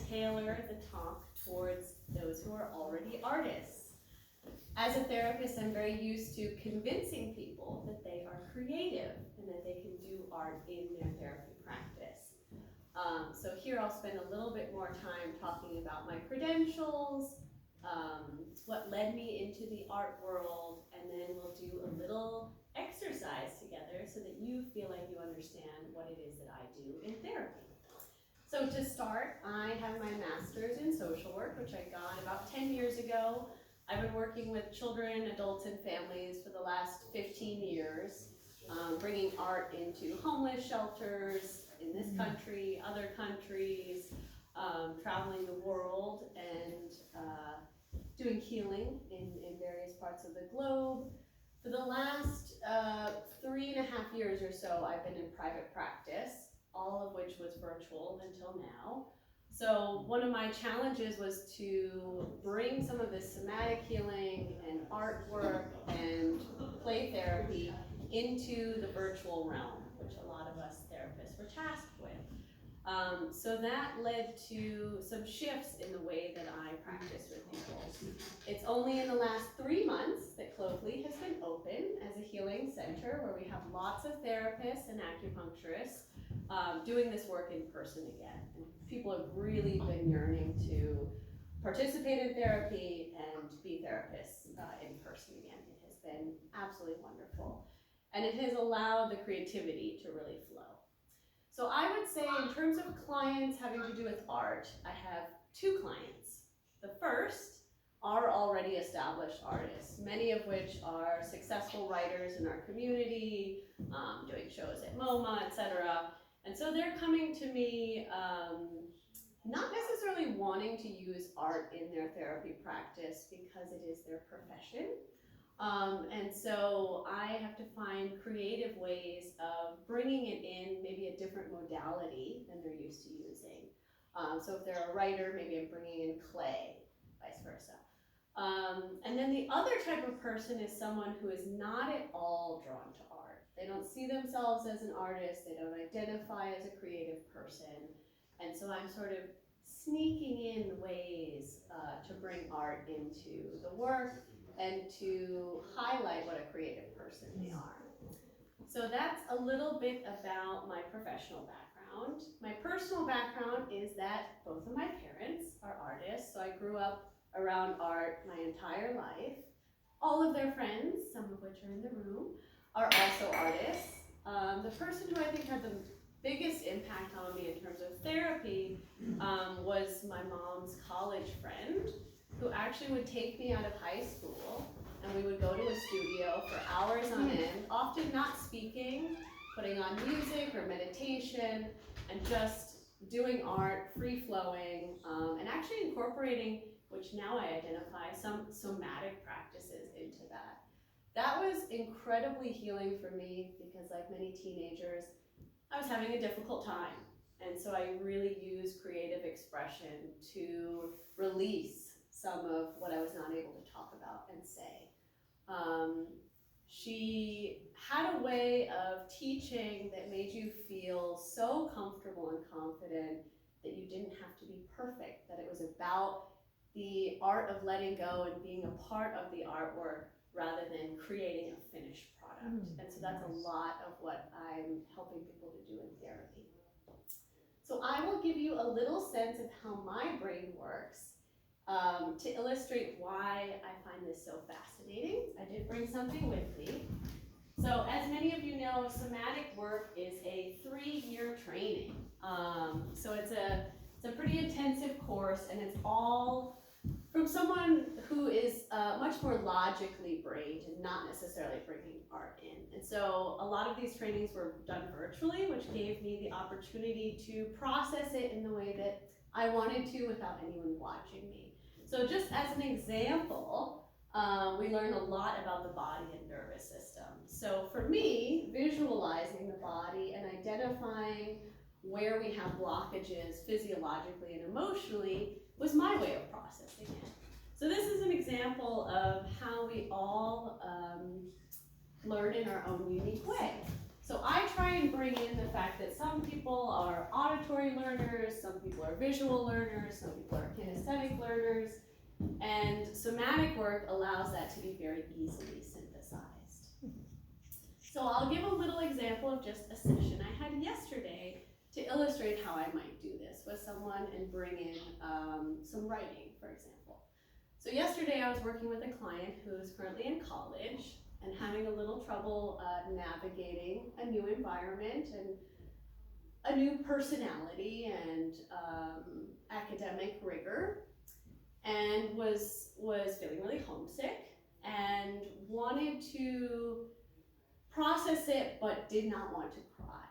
tailor the talk towards those who are already artists. As a therapist, I'm very used to convincing people that they are creative and that they can do art in their therapy practice. So here I'll spend a little bit more time talking about my credentials, what led me into the art world, and then we'll do a little exercise together so that you feel like you understand what it is that I do in therapy. So to start, I have my master's in social work, which I got about 10 years ago. I've been working with children, adults, and families for the last 15 years, bringing art into homeless shelters in this country, other countries, traveling the world, and doing healing in various parts of the globe. For the last 3.5 years or so, I've been in private practice, all of which was virtual until now. So one of my challenges was to bring some of this somatic healing and artwork and play therapy into the virtual realm, which a lot of us therapists were tasked with. So that led to some shifts in the way that I practice with people. It's only in the last 3 months that Clovelly has been open as a healing center where we have lots of therapists and acupuncturists doing this work in person again. And people have really been yearning to participate in therapy and be therapists in person again. It has been absolutely wonderful. And it has allowed the creativity to really flow. So I would say in terms of clients having to do with art, I have 2 clients. The first are already established artists, many of which are successful writers in our community, doing shows at MoMA, etc. And so they're coming to me not necessarily wanting to use art in their therapy practice because it is their profession. And so I have to find creative ways of bringing it in, maybe a different modality than they're used to using. So if they're a writer, maybe I'm bringing in clay, vice versa. And then the other type of person is someone who is not at all drawn to art. They don't see themselves as an artist, they don't identify as a creative person. And so I'm sort of sneaking in ways to bring art into the work and to highlight what a creative person they are. So that's a little bit about my professional background. My personal background is that both of my parents are artists, so I grew up around art my entire life. All of their friends, some of which are in the room, are also artists. The person who I think had the biggest impact on me in terms of therapy was my mom's college friend, who actually would take me out of high school and we would go to a studio for hours on end, often not speaking, putting on music or meditation, and just doing art, free-flowing, and actually incorporating, which now I identify, some somatic practices into that. That was incredibly healing for me because, like many teenagers, I was having a difficult time. And so I really used creative expression to release some of what I was not able to talk about and say. She had a way of teaching that made you feel so comfortable and confident that you didn't have to be perfect, that it was about the art of letting go and being a part of the artwork rather than creating a finished product. And so that's a lot of what I'm helping people to do in therapy. So I will give you a little sense of how my brain works to illustrate why I find this so fascinating. I did bring something with me. So as many of you know, somatic work is a 3-year training. So it's a pretty intensive course, and it's all from someone who is much more logically brained and not necessarily bringing art in. And so a lot of these trainings were done virtually, which gave me the opportunity to process it in the way that I wanted to without anyone watching me. So just as an example, we learned a lot about the body and nervous system. So for me, visualizing the body and identifying where we have blockages physiologically and emotionally was my way of processing it. So this is an example of how we all learn in our own unique way. So I try and bring in the fact that some people are auditory learners, some people are visual learners, some people are kinesthetic learners, and somatic work allows that to be very easily synthesized. So I'll give a little example of just a session I had yesterday to illustrate how I might do this with someone and bring in some writing, for example. So yesterday I was working with a client who is currently in college and having a little trouble navigating a new environment and a new personality and academic rigor, and was feeling really homesick and wanted to process it but did not want to cry.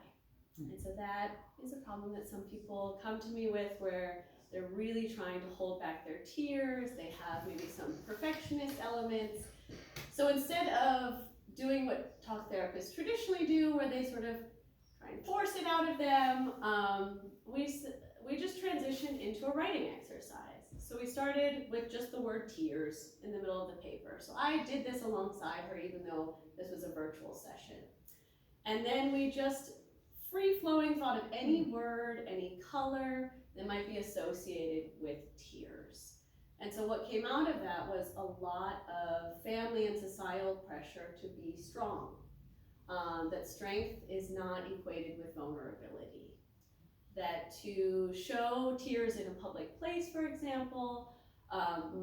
And so that is a problem that some people come to me with, where they're really trying to hold back their tears, they have maybe some perfectionist elements. So instead of doing what talk therapists traditionally do, where they sort of try and force it out of them, we just transitioned into a writing exercise. So we started with just the word tears in the middle of the paper. So I did this alongside her, even though this was a virtual session. And then we just free-flowing thought of any word, any color that might be associated with tears. And so what came out of that was a lot of family and societal pressure to be strong, that strength is not equated with vulnerability, that to show tears in a public place, for example,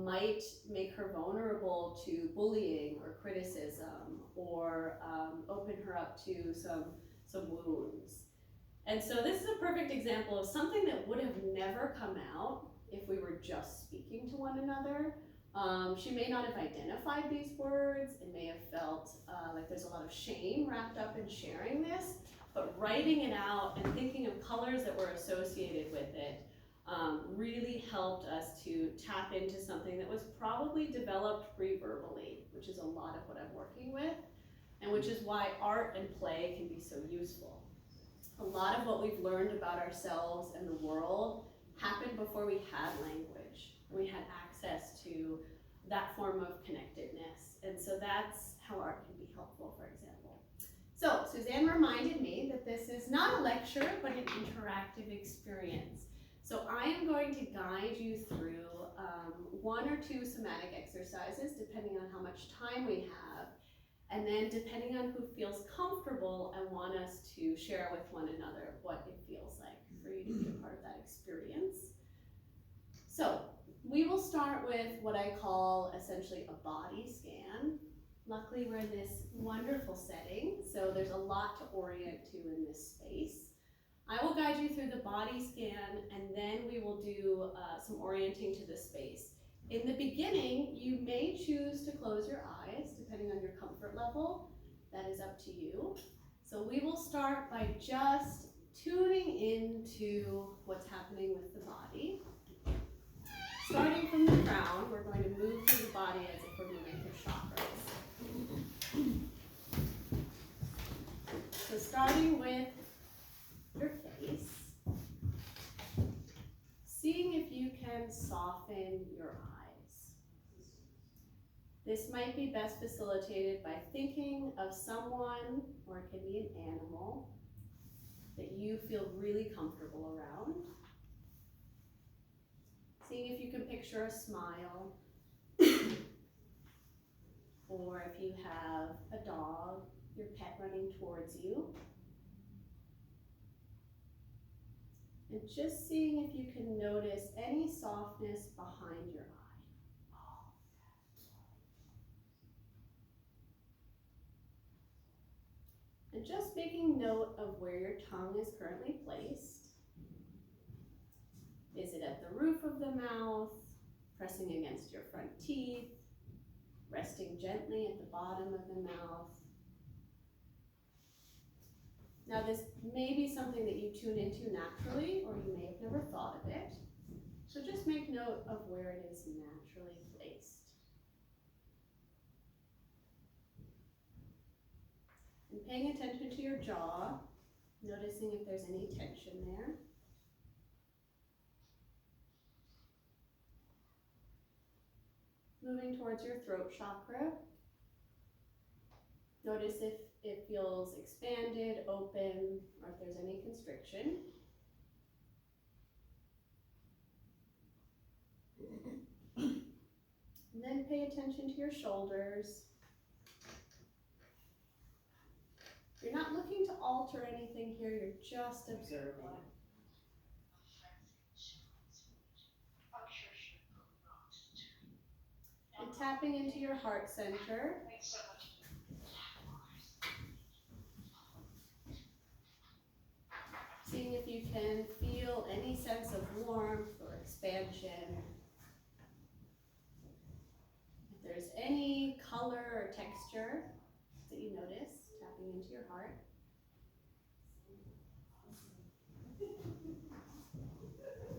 might make her vulnerable to bullying or criticism, or open her up to some wounds. And so this is a perfect example of something that would have never come out if we were just speaking to one another. She may not have identified these words, and may have felt like there's a lot of shame wrapped up in sharing this, but writing it out and thinking of colors that were associated with it really helped us to tap into something that was probably developed pre-verbally, which is a lot of what I'm working with, and which is why art and play can be so useful. A lot of what we've learned about ourselves and the world happened before we had language. We had access to that form of connectedness. And so that's how art can be helpful, for example. So Suzanne reminded me that this is not a lecture, but an interactive experience. So I am going to guide you through one or two somatic exercises, depending on how much time we have. And then depending on who feels comfortable, I want us to share with one another what it feels like for you to be a part of that experience. So we will start with what I call essentially a body scan. Luckily, we're in this wonderful setting, so there's a lot to orient to in this space. I will guide you through the body scan, and then we will do some orienting to the space. In the beginning, you may choose to close your eyes, depending on your comfort level. That is up to you. So we will start by just tuning into what's happening with the body. Starting from the crown, we're going to move through the body as if we're moving through chakras. So starting with your face, seeing if you can soften your eyes. This might be best facilitated by thinking of someone, or it can be an animal, that you feel really comfortable around. Seeing if you can picture a smile, or if you have a dog, your pet running towards you. And just seeing if you can notice any softness behind your eye. And just making note of where your tongue is currently placed. Is it at the roof of the mouth, pressing against your front teeth, resting gently at the bottom of the mouth? Now this may be something that you tune into naturally, or you may have never thought of it. So just make note of where it is naturally placed. And paying attention to your jaw, noticing if there's any tension there. Moving towards your throat chakra. Notice if it feels expanded, open, or if there's any constriction. And then pay attention to your shoulders. You're not looking to alter anything here, you're just observing. And tapping into your heart center. Seeing if you can feel any sense of warmth or expansion. If there's any color or texture that you notice, tapping into your heart.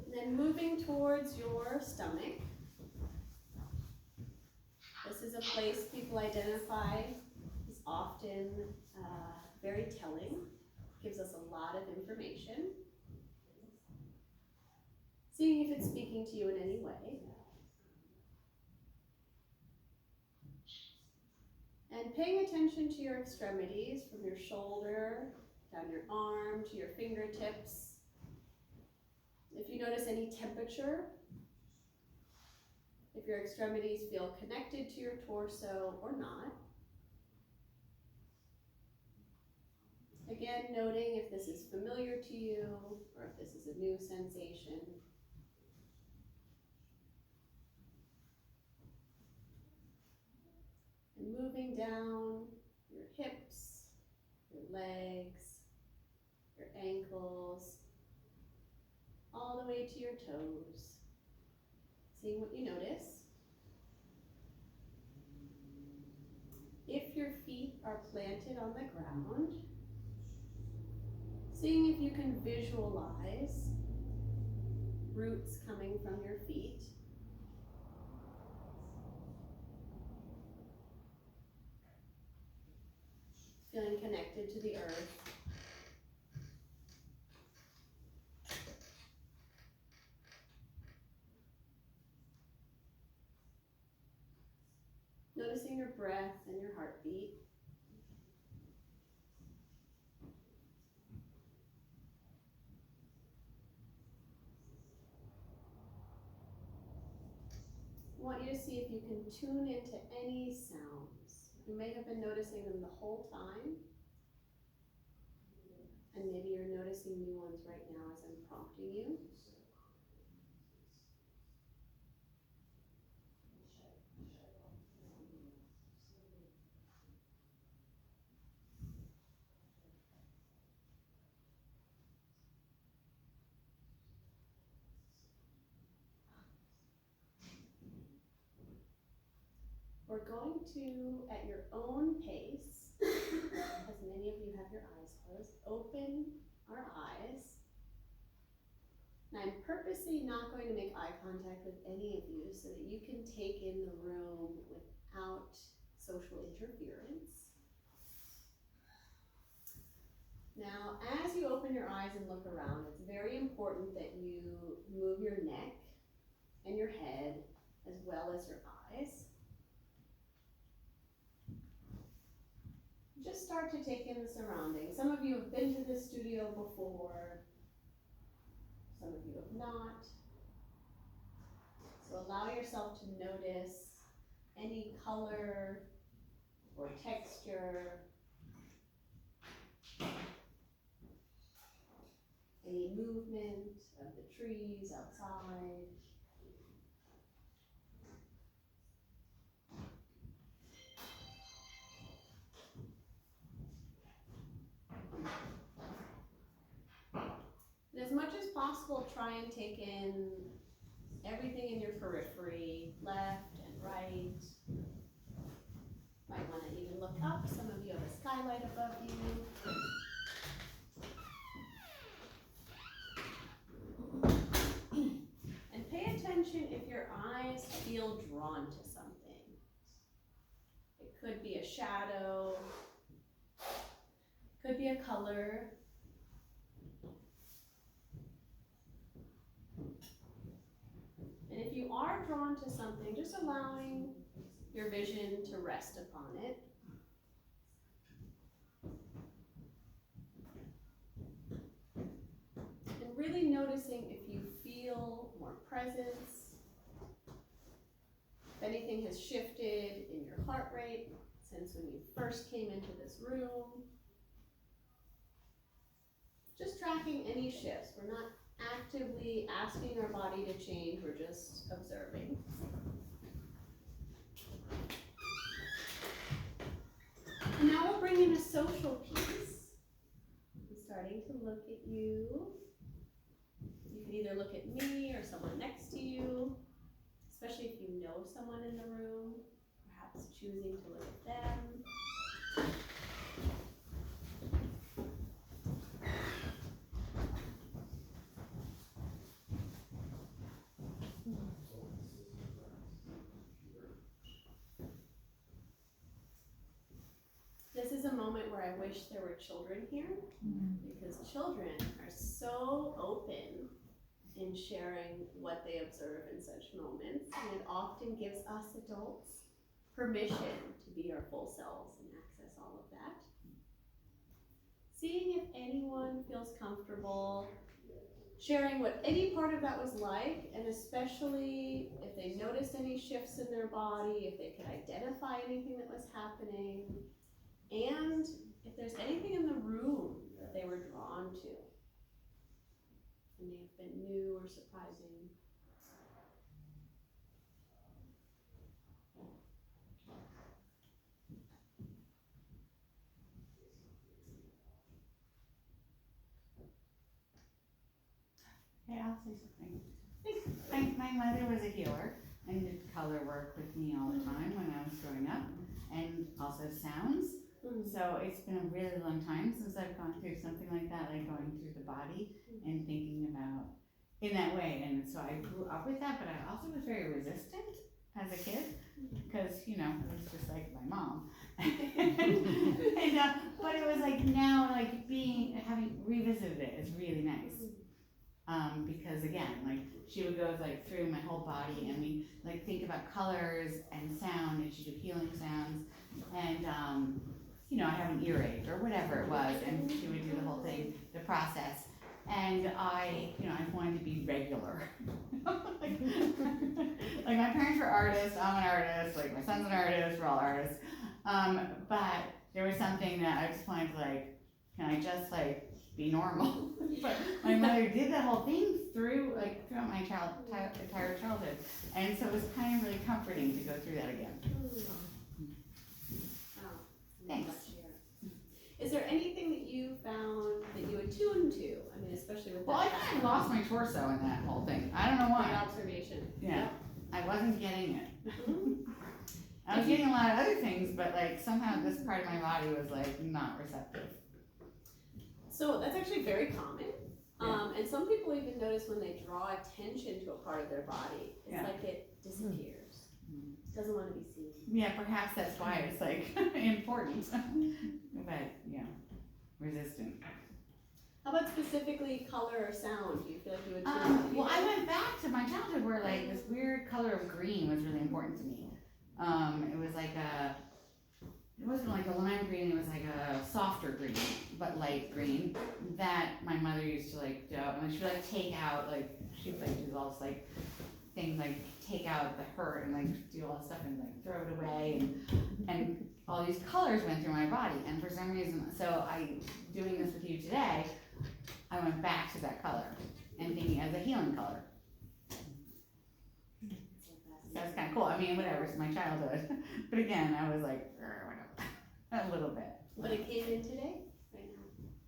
And then moving towards your stomach. This is a place people identify as often very telling. Gives us a lot of information. Seeing if it's speaking to you in any way. And paying attention to your extremities from your shoulder, down your arm, to your fingertips. If you notice any temperature, if your extremities feel connected to your torso or not. Again, noting if this is familiar to you or if this is a new sensation. And moving down your hips, your legs, your ankles, all the way to your toes. Seeing what you notice. If your feet are planted on the ground, seeing if you can visualize roots coming from your feet. Feeling connected to the earth. Noticing your breath and your heartbeat. I want you to see if you can tune into any sounds. You may have been noticing them the whole time, and maybe you're noticing new ones right now as I'm prompting you. We're going to, at your own pace, as many of you have your eyes closed, open our eyes. And I'm purposely not going to make eye contact with any of you so that you can take in the room without social interference. Now, as you open your eyes and look around, it's very important that you move your neck and your head as well as your eyes. Just start to take in the surroundings. Some of you have been to this studio before, some of you have not. So allow yourself to notice any color or texture, any movement of the trees outside. And as much as possible, try and take in everything in your periphery, left and right. Might want to even look up. Some of you have a skylight above you. And pay attention if your eyes feel drawn to something. It could be a shadow, could be a color. And if you are drawn to something, just allowing your vision to rest upon it. really noticing if you feel more presence, if anything has shifted in your heart rate since when you first came into this room. Just tracking any shifts. We're not actively asking our body to change, we're just observing. And now we'll bring in a social piece. I'm starting to look at you. You can either look at me or someone next to you, especially if you know someone in the room, perhaps choosing to look at them. This is a moment where I wish there were children here, because children are so open in sharing what they observe in such moments, and it often gives us adults permission to be our full selves and access all of that. Seeing if anyone feels comfortable sharing what any part of that was like, and especially if they noticed any shifts in their body, if they could identify anything that was happening, and if there's anything in the room that they were drawn to. It may have been new or surprising. Hey, I'll say something. My mother was a healer and did color work with me all the time when I was growing up, and also sounds. So it's been a really long time since I've gone through something like that, like going through the body and thinking about in that way. And so I grew up with that, but I also was very resistant as a kid because, you know, it was just like my mom. But it was like now, like having revisited it is really nice. Because again, like she would go like through my whole body and we like think about colors and sound, and she'd do healing sounds, and you know, I have an earache or whatever it was, and she would do the whole thing, the process, and I wanted to be regular. like my parents were artists, I'm an artist, like my son's an artist, we're all artists, but there was something that I just wanted to like, can I just like be normal? But my mother did that whole thing throughout my entire childhood, and so it was kind of really comforting to go through that again. Thanks. Is there anything that you found that you attuned to? I mean, especially with I kind of lost my torso in that whole thing. I don't know why. Good observation. Yeah, yep. I wasn't getting it. I was getting a lot of other things, but like somehow this part of my body was like not receptive. So that's actually very common. And some people even notice when they draw attention to a part of their body, it's like it disappears. Doesn't want to be seen. Yeah, perhaps that's why it's like important. But yeah, resistant. How about specifically color or sound? Do you feel like you would well, I went back to my childhood where like this weird color of green was really important to me. It was like it wasn't like a lime green, it was like a softer green, but light green, that my mother used to like do, and she would like take out, like, she'd like do all this like things like take out the hurt and like do all this stuff and like throw it away, and all these colors went through my body, and for some reason, so doing this with you today, I went back to that color and thinking as a healing color. That's kind of cool. I mean, whatever, it's my childhood. But again, I was like, a little bit. But it came in today, right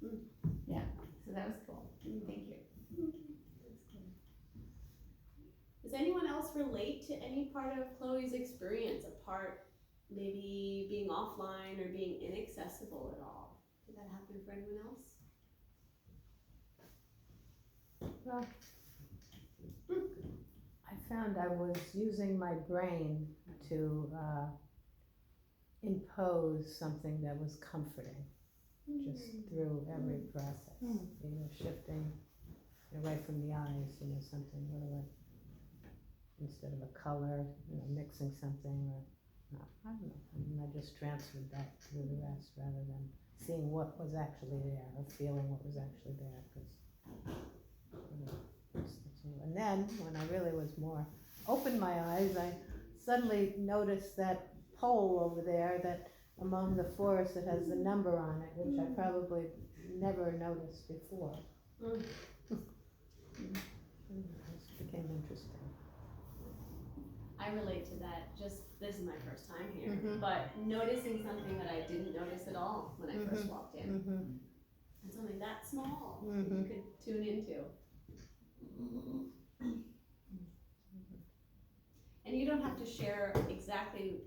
now. Yeah, so that was cool. Thank you. Does anyone else relate to any part of Chloe's experience, a part maybe being offline or being inaccessible at all? Did that happen for anyone else? Well, I found I was using my brain to impose something that was comforting, just through every process, shifting, right from the eyes, something like, instead of a color, mixing something, or, I don't know, I just transferred that through the rest rather than seeing what was actually there, or feeling what was actually there, because And then, when I really was more, opened my eyes, I suddenly noticed that pole over there that among the forest that has the number on it, which I probably never noticed before. It became interesting. I relate to that, this is my first time here, Mhm. but noticing something that I didn't notice at all when I first walked in. Mm-hmm. And something that small that Mhm. you could tune into. And you don't have to share exactly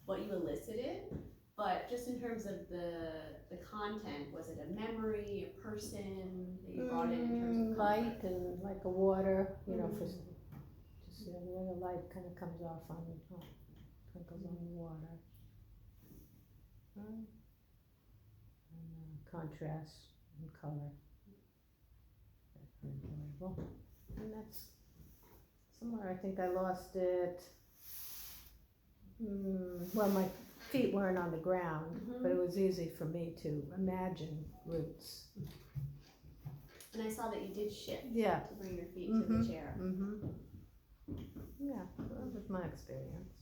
what you elicited, but just in terms of the content, was it a memory, a person that you brought in terms of comfort? Light and like a water, for just the way the light kind of comes off on twinkles on the water. And contrast and color. That's enjoyable. And that's somewhere I think I lost it. Well, my feet weren't on the ground, but it was easy for me to imagine roots. And I saw that you did shift Yeah. to bring your feet to the chair. Yeah, that was my experience.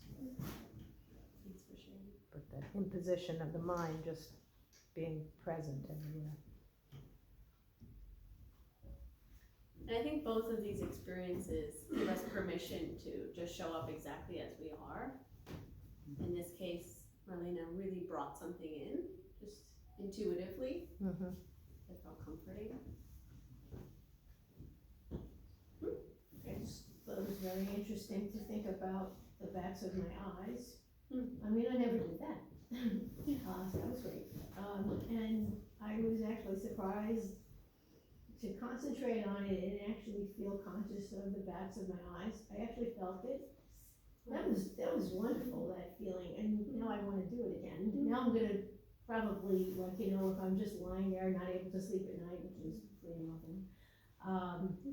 Thanks for sharing. But that imposition of the mind just being present everywhere. And I think both of these experiences give us permission to just show up exactly as we are. In this case, Marlena really brought something in, just intuitively, that felt comforting. I just thought it was very interesting to think about the backs of my eyes. I mean, I never did that. So that was great. And I was actually surprised to concentrate on it and actually feel conscious of the backs of my eyes. I actually felt it. That was wonderful, that feeling, and now I wanna do it again. Now I'm gonna probably, if I'm just lying there, not able to sleep at night, which is pretty often.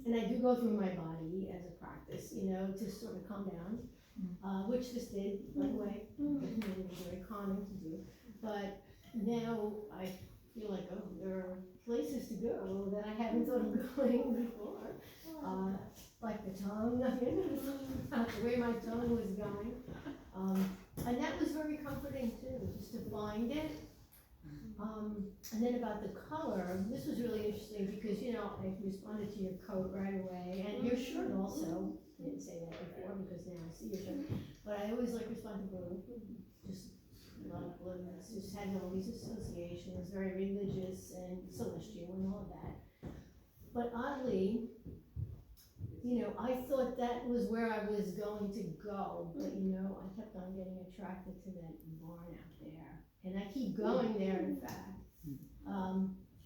And I do go through my body as a practice, to sort of calm down, which this did, by the way. It was very calming to do. But now I feel like, there are places to go that I haven't thought of going before. Like the tongue, the way my tongue was going. And that was very comforting too, just to find it. And then about the color, this was really interesting because, I responded to your coat right away, and your shirt also. I didn't say that before because now I see your shirt. But I always respond to blue, just love blue. It's just had all these associations, very religious and celestial and all of that. But oddly, I thought that was where I was going to go, but I kept on getting attracted to that barn out there. And I keep going there, in fact,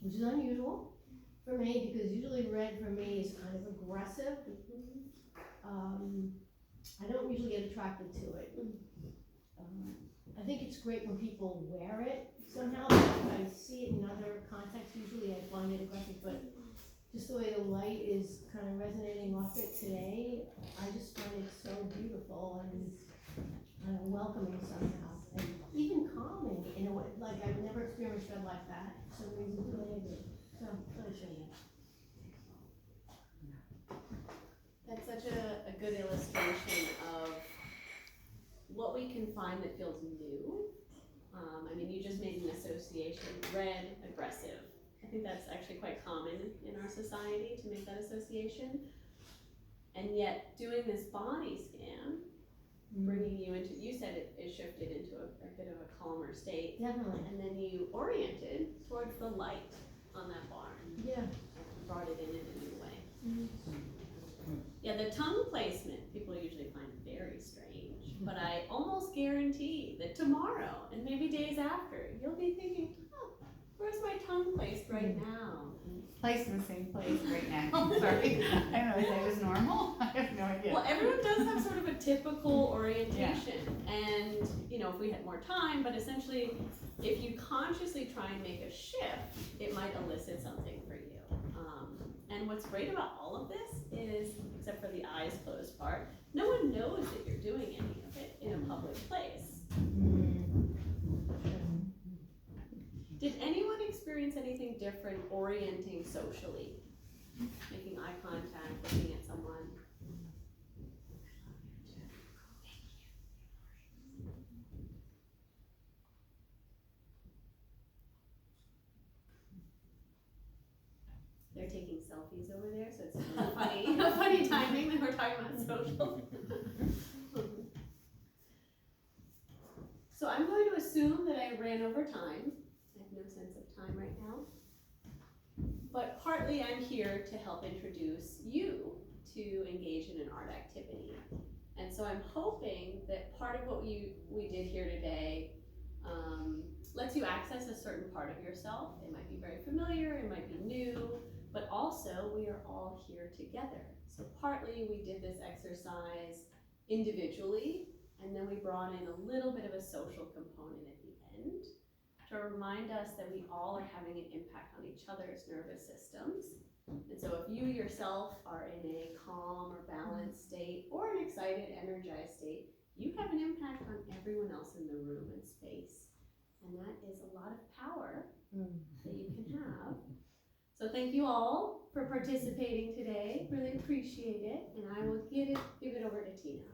which is unusual for me because usually red for me is kind of aggressive. I don't usually get attracted to it. I think it's great when people wear it somehow, but if I see it in other contexts, usually I find it aggressive, but just the way the light is kind of resonating off it today, I just find it so beautiful and welcoming somehow, and even calming in a way. Like I've never experienced red like that. For some reason today I did. So I'll show you. That's such a good illustration of what we can find that feels new. You just made an association, red, aggressive. I think that's actually quite common in our society to make that association. And yet doing this body scan, bringing you into, you said it shifted into a bit of a calmer state. Definitely. And then you oriented towards the light on that barn. Yeah. Brought it in a new way. Yeah, the tongue placement people usually find very strange, but I almost guarantee that tomorrow and maybe days after, you'll be thinking, where's my tongue placed right now? Placed in the same place right now. Sorry. I don't know, is that just normal? I have no idea. Well, everyone does have sort of a typical orientation, and if we had more time, but essentially, if you consciously try and make a shift, it might elicit something for you. And what's great about all of this is, except for the eyes closed part, no one knows that you're doing any of it in a public place. Did anyone experience anything different orienting socially? making eye contact, looking at someone. They're taking selfies over there, so it's funny, funny timing that we're talking about social. So I'm going to assume that I ran over time. I have no sense of time right now. But partly I'm here to help introduce you to engage in an art activity. And so I'm hoping that part of what we did here today lets you access a certain part of yourself. It might be very familiar, it might be new, but also we are all here together. So partly we did this exercise individually, and then we brought in a little bit of a social component at the end to remind us that we all are having an impact on each other's nervous systems. And so if you yourself are in a calm or balanced state or an excited, energized state, you have an impact on everyone else in the room and space. And that is a lot of power that you can have. So thank you all for participating today. Really appreciate it. And I will give it over to Tina.